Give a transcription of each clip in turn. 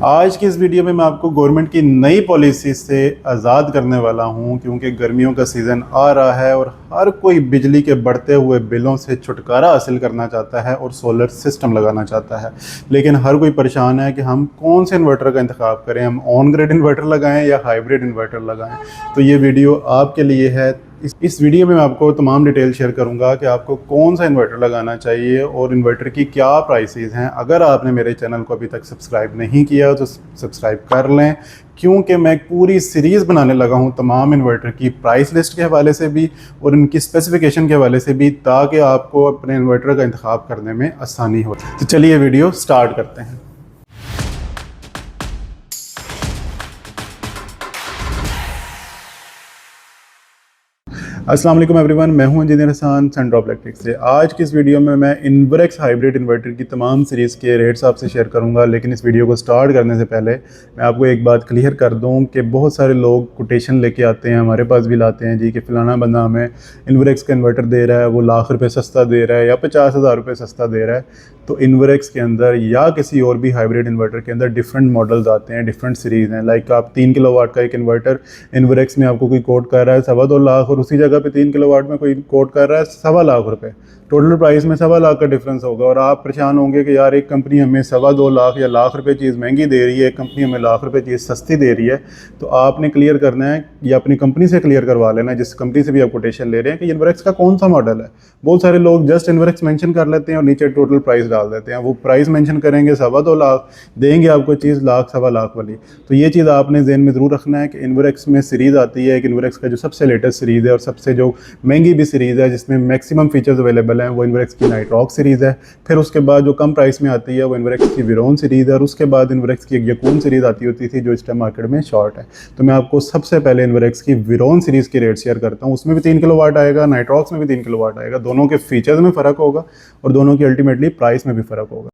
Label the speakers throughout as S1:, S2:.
S1: आज की इस वीडियो में मैं आपको गवर्नमेंट की नई पॉलिसी से आज़ाद करने वाला हूं, क्योंकि गर्मियों का सीज़न आ रहा है और हर कोई बिजली के बढ़ते हुए बिलों से छुटकारा हासिल करना चाहता है और सोलर सिस्टम लगाना चाहता है। लेकिन हर कोई परेशान है कि हम कौन से इन्वर्टर का इंतखाब करें, हम ऑन ग्रिड इन्वर्टर लगाएं या हाइब्रिड इन्वर्टर लगाएं। तो ये वीडियो आपके लिए है। इस वीडियो में मैं आपको तमाम डिटेल शेयर करूंगा कि आपको कौन सा इन्वर्टर लगाना चाहिए और इन्वर्टर की क्या प्राइसेस हैं। अगर आपने मेरे चैनल को अभी तक सब्सक्राइब नहीं किया तो सब्सक्राइब कर लें, क्योंकि मैं पूरी सीरीज़ बनाने लगा हूं तमाम इन्वर्टर की प्राइस लिस्ट के हवाले से भी और इनकी स्पेसिफिकेशन के हवाले से भी, ताकि आपको अपने इन्वर्टर का इंतखाब करने में आसानी हो। तो चलिए वीडियो स्टार्ट करते हैं। अस्सलाम वालेकुम एवरीवन, मैं हूं इंजीनियर हसन सनड्रॉप इलेक्ट्रिक से। आज की इस वीडियो में मैं इन्वर्क्स हाइब्रिड इन्वर्टर की तमाम सीरीज़ के रेट्स आपसे शेयर करूंगा। लेकिन इस वीडियो को स्टार्ट करने से पहले मैं आपको एक बात क्लियर कर दूं कि बहुत सारे लोग कोटेशन लेके आते हैं, हमारे पास भी लाते हैं जी कि फ़लाना बंदा हमें इन्वर्क्स का इन्वर्टर दे रहा है, वो लाख रुपये सस्ता दे रहा है या 50,000 रुपये सस्ता दे रहा है। तो इन्वर्क्स के अंदर या किसी और भी हाइब्रिड इन्वर्टर के अंदर डिफरेंट मॉडल्स आते हैं, डिफरेंट सीरीज़ हैं। लाइक आप 3 किलोवाट का एक इन्वर्टर इन्वर्क्स में आपको कोई कोट कर रहा है 2.25 लाख, और उसी जगह पे 3 किलोवाट में कोई कोट कर रहा है 2.25 लाख रुपए। टोटल प्राइस में 2.25 लाख का डिफरेंस होगा और आप परेशान होंगे कि यार एक कंपनी हमें 2.25 लाख या लाख रुपए चीज़ महंगी दे रही है, एक कंपनी हमें लाख रुपए चीज़ सस्ती दे रही है। तो आपने क्लियर करना है या अपनी कंपनी से क्लियर करवा लेना, जिस कंपनी से भी आप कोटेशन ले रहे हैं, कि इन्वर्क्स का कौन सा मॉडल है। बहुत सारे लोग जस्ट इन्वर्क्स मेंशन कर लेते हैं और नीचे टोटल प्राइस डाल देते हैं। वो प्राइस मेंशन करेंगे 2.25 लाख, देंगे आपको चीज़ लाख 2.25 लाख वाली। तो ये चीज़ आपने ज़हन में ज़रूर रखना है कि इन्वर्क्स में सीरीज़ आती है। एक इन्वर्क्स का जो सबसे लेटेस्ट सीरीज़ है और सबसे जो महंगी भी सीरीज़ है, जिसमें मैक्सिमम फीचर्स अवेलेबल हैं, वो इन्वर्क्स की नाइट्रॉक सीरीज़ है। फिर उसके बाद जो कम प्राइस में आती है वो इन्वर्क्स की विरोन सीरीज़ है, और उसके बाद इन्वर्क्स की एक यकून सीरीज़ आती होती थी जो इस टाइम मार्केट में शॉर्ट है। तो मैं आपको सबसे पहले इन्वर्क्स की विरोन सीरीज़ के रेट शेयर करता हूँ। उसमें भी 3 किलोवाट आएगा, नाइट्रॉक्स में भी 3 किलोवाट आएगा। दोनों के फीचर्स में फ़र्क होगा और दोनों की अल्टीमेटली प्राइस में भी फ़र्क होगा।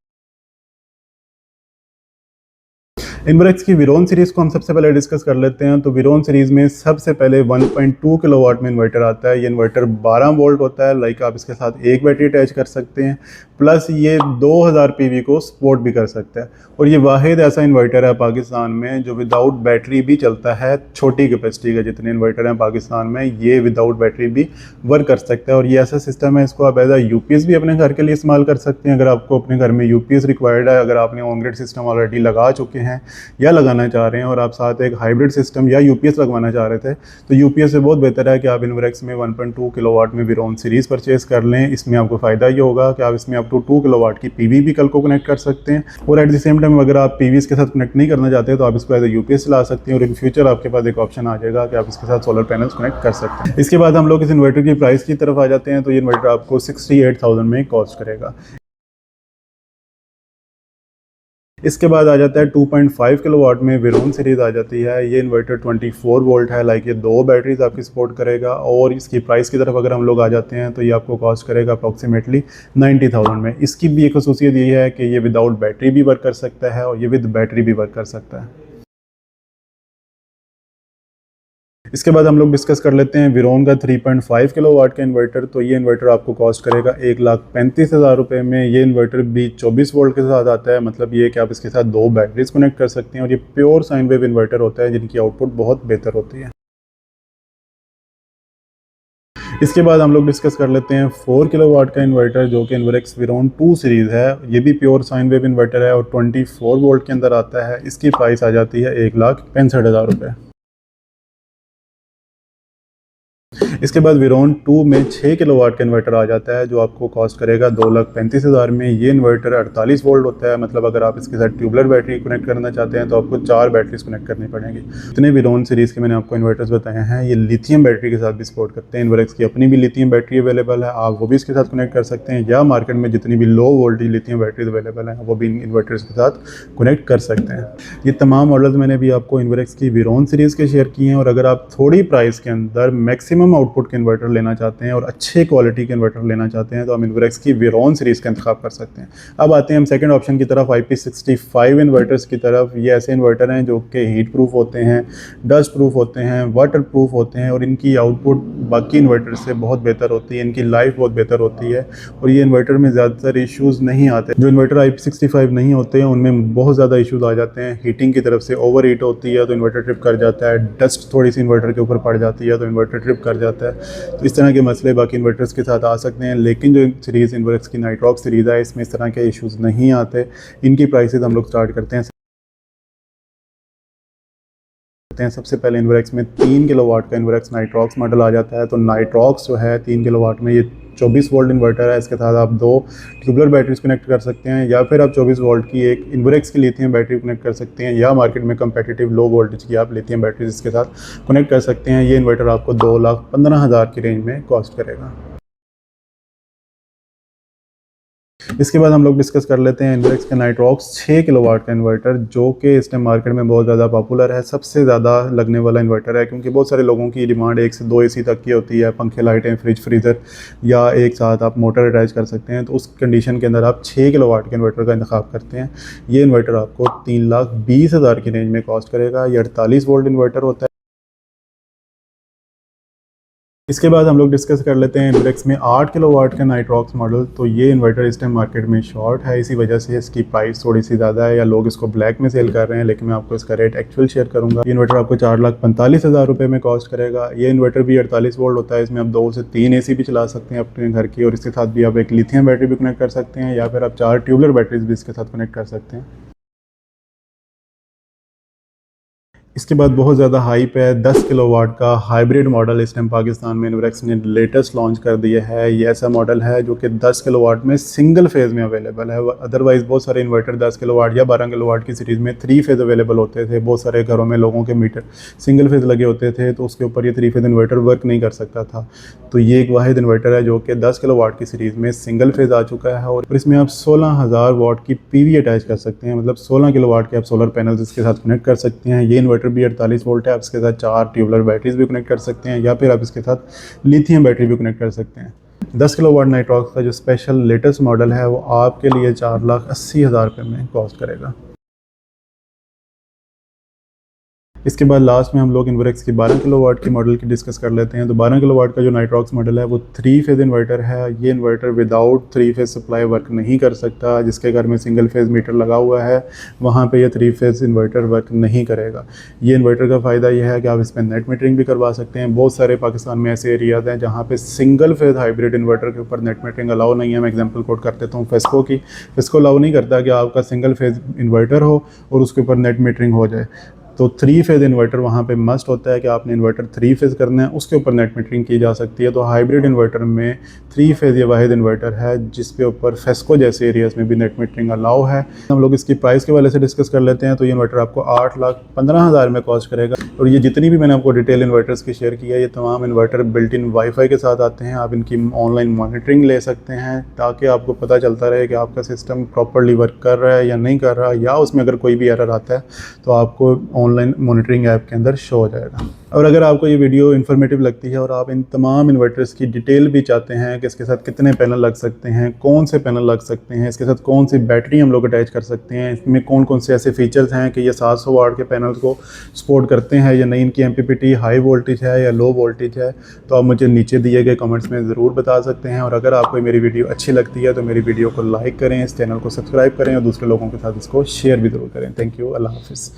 S1: इन्वर्क्स की विरोन सीरीज़ को हम सबसे पहले डिस्कस कर लेते हैं। तो विरोन सीरीज़ में सबसे पहले 1.2 किलोवाट में इन्वर्टर आता है। ये इन्वर्टर 12 वोल्ट होता है। लाइक आप इसके साथ एक बैटरी अटैच कर सकते हैं, प्लस ये 2000 पीवी को सपोर्ट भी कर सकता है। और ये वाहिद ऐसा इन्वर्टर है पाकिस्तान में जो विदाउट बैटरी भी चलता है। छोटी कैपेसिटी के जितने इन्वर्टर हैं पाकिस्तान में, ये विदाउट बैटरी भी वर्क कर सकता है। और ये ऐसा सिस्टम है, इसको आप एज यूपीएस भी अपने घर के लिए इस्तेमाल कर सकते हैं। अगर आपको अपने घर में यूपीएस रिक्वायर्ड है, अगर आपने ऑन ग्रिड सिस्टम ऑलरेडी लगा चुके हैं या लगाना चाह रहे हैं और आप साथ एक हाइब्रिड सिस्टम या यूपीएस लगवाना चाह रहे थे, तो यूपीएस से बहुत बेहतर है कि आप इन्वर्क्स में 1.2 किलोवाट में विरोन सीरीज़ परचेज कर लें। इसमें आपको फ़ायदा ये होगा कि आप इसमें अप टू 2 किलोवाट की पीवी भी कल को कनेक्ट कर सकते हैं। और एट द सेम टाइम अगर आप पीवी के साथ कनेक्ट नहीं करना चाहते तो आप इसको एज यूपीएस चला सकते हैं, और इन फ्यूचर आपके पास एक ऑप्शन आ जाएगा कि आप इसके साथ सोलर पैनल्स कनेक्ट कर सकते हैं। इसके बाद हम लोग इस इन्वर्टर की प्राइस की तरफ आ जाते हैं। तो ये इन्वर्टर आपको 68,000 में कॉस्ट करेगा। इसके बाद आ जाता है 2.5 किलोवाट में विरोन सीरीज़ आ जाती है। ये इन्वर्टर 24 वोल्ट है। लाइक ये 2 बैटरीज आपकी सपोर्ट करेगा। और इसकी प्राइस की तरफ अगर हम लोग आ जाते हैं तो ये आपको कॉस्ट करेगा अप्रॉक्सीमेटली 90,000 में। इसकी भी एक खसूसियत ये है कि ये विदाउट बैटरी भी वर्क कर सकता है और ये विद बैटरी भी वर्क कर सकता है। इसके बाद हम लोग डिस्कस कर लेते हैं विरोन का 3.5 किलोवाट का इन्वर्टर। तो ये इन्वर्टर आपको कॉस्ट करेगा 1,35,000 रुपये में। ये इन्वर्टर भी 24 वोल्ट के साथ आता है। मतलब ये कि आप इसके साथ 2 बैटरीज कनेक्ट कर सकते हैं, और ये प्योर साइन वेव इन्वर्टर होता है जिनकी आउटपुट बहुत बेहतर होती है। इसके बाद हम लोग डिस्कस कर लेते हैं 4 किलोवाट का इन्वर्टर, जो कि इन्वर्क्स विरोन 2 सीरीज़ है। ये भी प्योर साइन वेव इन्वर्टर है और 24 वोल्ट के अंदर आता है। इसकी प्राइस आ जाती है 1,65,000 रुपये। इसके बाद विरोन 2 में 6 किलोवाट का इन्वर्टर आ जाता है, जो आपको कॉस्ट करेगा 2,35,000 में। ये इन्वर्टर 48 वोल्ट होता है। मतलब अगर आप इसके साथ ट्यूबलर बैटरी कनेक्ट करना चाहते हैं तो आपको 4 बैटरीज कनेक्ट करनी पड़ेंगी। इतने विरोन सीरीज़ के मैंने आपको इन्वर्टर्स बताए हैं, ये लिथियम बैटरी के साथ भी सपोर्ट करते हैं। इन्वर्क्स की अपनी भी लिथियम बैटरी अवेलेबल है, आप वो भी इसके साथ कनेक्ट कर सकते हैं, या मार्केट में जितनी भी low voltage lithium batteries available हैं वो भी इन्वर्टर्स के साथ कनेक्ट कर सकते हैं। ये तमाम मॉडल्स मैंने भी आपको इन्वर्क्स की विरोन सीरीज़ के शेयर किए हैं। और अगर आप थोड़ी प्राइस के अंदर मैक्सिमम आउटपुट के इन्वर्टर लेना चाहते हैं और अच्छे क्वालिटी के इन्वर्टर लेना चाहते हैं तो हम इन्वर्क्स की वेरॉन सीरीज़ का इंतखाब कर सकते हैं। अब आते हैं हम सेकंड ऑप्शन की तरफ, IP65 इन्वर्टर्स की तरफ। ये ऐसे इन्वर्टर हैं जो कि हीट प्रूफ होते हैं, डस्ट प्रूफ होते हैं, वाटर प्रूफ होते हैं और इनकी आउटपुट बाकी इन्वर्टर से बहुत बेहतर होती है, इनकी लाइफ बहुत बेहतर होती है और ये इन्वर्टर में ज़्यादातर इश्यूज़ नहीं आते। जो इन्वर्टर IP65 नहीं होते हैं उनमें बहुत ज़्यादा इश्यूज़ आ जाते हैं। हीटिंग की तरफ से ओवर हीट होती है तो इन्वर्टर ट्रिप कर जाता है, डस्ट थोड़ी सी इन्वर्टर के ऊपर पड़ जाती है तो इन्वर्टर ट्रिप कर जाता है। तो इस तरह के मसले बाकी इन्वर्टर्स के साथ आ सकते हैं, लेकिन जो सीरीज़ इन्वर्क्स की नाइट्रॉक्स सीरीज़ है इसमें इस तरह के इश्यूज़ नहीं आते। इनकी प्राइसेस हम लोग स्टार्ट करते हैं। सबसे पहले इन्वर्क्स में 3 किलोवाट का इन्वर्क्स नाइट्रॉक्स मॉडल आ जाता है। तो नाइट्रॉक्स जो है 3 किलोवाट में ये 24 वोल्ट इन्वर्टर है। इसके साथ आप 2 ट्यूबुलर बैटरीज कनेक्ट कर सकते हैं या फिर आप 24 वोल्ट की एक इन्वर्क्स की लिथियम बैटरी कनेक्ट कर सकते हैं या मार्केट में कंपेटिटिव लो वोल्टेज की आप लिथियम बैटरीज इसके साथ कनेक्ट कर सकते हैं। ये इन्वर्टर आपको 2,15,000 की रेंज में कॉस्ट करेगा। इसके बाद हम लोग डिस्कस कर लेते हैं इन्वर्क्स का नाइट्रॉक्स 6 किलोवाट का इन्वर्टर, जो कि इस टाइम मार्केट में बहुत ज़्यादा पॉपुलर है, सबसे ज़्यादा लगने वाला इन्वर्टर है क्योंकि बहुत सारे लोगों की डिमांड 1 से 2 AC तक की होती है, पंखे, लाइटें, फ्रिज, फ्रीज़र या एक साथ आप मोटर अटैच कर सकते हैं। तो उस कंडीशन के अंदर आप 6 किलोवाट के इन्वर्टर का इंतखाब करते हैं। ये इन्वर्टर आपको 3,20,000 की रेंज में कॉस्ट करेगा। ये 48 वोल्ट इन्वर्टर होता है। इसके बाद हम लोग डिस्कस कर लेते हैं इन्वर्क्स में 8 किलोवाट का नाइट्रॉक्स मॉडल। तो ये इन्वर्टर इस टाइम मार्केट में शॉर्ट है, इसी वजह से इसकी प्राइस थोड़ी सी ज़्यादा है या लोग इसको ब्लैक में सेल कर रहे हैं, लेकिन मैं आपको इसका रेट एक्चुअल शेयर करूंगा। ये इन्वर्टर आपको 4,45,000 रुपये में कॉस्ट करेगा। ये इन्वर्टर भी 48 वोल्ट होता है। इसमें आप 2 से 3 AC भी चला सकते हैं अपने घर की और इसके साथ भी आप एक लिथियम बैटरी भी कनेक्ट कर सकते हैं या फिर आप 4 ट्यूबुलर बैटरीज भी इसके साथ कनेक्ट कर सकते हैं। इसके बाद बहुत ज़्यादा हाइप है 10 किलोवाट का हाइब्रिड मॉडल इस टाइम पाकिस्तान में इन्वर्क्स ने लेटेस्ट लॉन्च कर दिया है। ये ऐसा मॉडल है जो कि 10 किलोवाट में सिंगल फेज़ में अवेलेबल है। अदरवाइज़ बहुत सारे इन्वर्टर 10 किलोवाट या 12 किलोवाट की सीरीज़ में 3 फेज़ अवेलेबल होते थे। बहुत सारे घरों में लोगों के मीटर सिंगल फेज़ लगे होते थे तो उसके ऊपर ये 3 फेज़ इन्वर्टर वर्क नहीं कर सकता था। तो ये एक वाहिद इन्वर्टर है जो कि 10 किलोवाट की सीरीज़ में सिंगल फेज़ आ चुका है और इसमें आप 16,000 वाट की PV अटैच कर सकते हैं, मतलब 16 किलोवाट के आप सोलर पैनल्स इसके साथ कनेक्ट कर सकते हैं। ये इन्वर्टर भी 48 वोल्ट है। आप इसके साथ 4 ट्यूबुलर बैटरीज भी कनेक्ट कर सकते हैं या फिर आप इसके साथ लिथियम बैटरी भी कनेक्ट कर सकते हैं। 10 किलोवाट नाइट्रॉक्स का जो स्पेशल लेटेस्ट मॉडल है वो आपके लिए 4,80,000 रुपये में कॉस्ट करेगा। इसके बाद लास्ट में हम लोग इन्वर्क्स की 12 किलोवाट की मॉडल की डिस्कस कर लेते हैं। तो 12 किलोवाट का जो नाइट्रॉक्स मॉडल है वो 3 फेज़ इन्वर्टर है। ये inverter without 3 phase supply work नहीं कर सकता। जिसके घर में सिंगल फेज़ मीटर लगा हुआ है वहाँ पे ये 3 फेज़ इन्वर्टर वर्क नहीं करेगा। ये इन्वर्टर का फ़ायदा यह है कि आप इस पर नेट मीटरिंग भी करवा सकते हैं। बहुत सारे पाकिस्तान में ऐसे एरियाज़ हैं जहाँ पर सिंगल फेज़ हाइब्रिड इन्वर्टर के ऊपर नेट मीटरिंग अलाउ नहीं है। मैं एग्जाम्पल कोट कर देता हूँ फेस्को की। फेस्को अलाउ नहीं करता कि आपका सिंगल फेज़ इन्वर्टर हो और उसके ऊपर नेट मीटरिंग हो जाए। तो 3 फेज़ इन्वर्टर वहाँ पे मस्ट होता है कि आपने इन्वर्टर 3 फेज़ करना है, उसके ऊपर नेट मीटरिंग की जा सकती है। तो हाइब्रिड इन्वर्टर में 3 फेज़ ये वाहिद इन्वर्टर है जिसके ऊपर फेस्को जैसे एरियाज़ में भी नेट मीटरिंग अलाउ है। हम लोग इसकी प्राइस के वाले से डिस्कस कर लेते हैं। तो ये इन्वर्टर आपको 8,15,000 में कॉस्ट करेगा और ये जितनी भी मैंने आपको डिटेल इन्वर्टर्स की शेयर किया है ये तमाम इन्वर्टर बिल्ट इन वाईफाई के साथ आते हैं। आप इनकी ऑनलाइन मॉनिटरिंग ले सकते हैं ताकि आपको पता चलता रहे कि आपका सिस्टम प्रॉपरली वर्क कर रहा है या नहीं कर रहा, या उसमें अगर कोई भी एरर आता है तो आपको ऑनलाइन मॉनिटरिंग ऐप के अंदर शो हो जाएगा। और अगर आपको ये वीडियो इन्फॉर्मेटिव लगती है और आप इन तमाम इन्वर्टर्स की डिटेल भी चाहते हैं कि इसके साथ कितने पैनल लग सकते हैं, कौन से पैनल लग सकते हैं, इसके साथ कौन सी बैटरी हम लोग अटैच कर सकते हैं, इसमें कौन कौन से ऐसे फीचर्स हैं कि ये 700 वाट के पैनल को सपोर्ट करते हैं या नहीं, इनकी MPPT हाई वोल्टेज है या लो वोल्टेज है, तो आप मुझे नीचे दिए गए कमेंट्स में ज़रूर बता सकते हैं। और अगर आपको मेरी वीडियो अच्छी लगती है तो मेरी वीडियो को लाइक करें, इस चैनल को सब्सक्राइब करें और दूसरे लोगों के साथ इसको शेयर भी ज़रूर करें। Thank you. अल्लाह हाफ़िज़।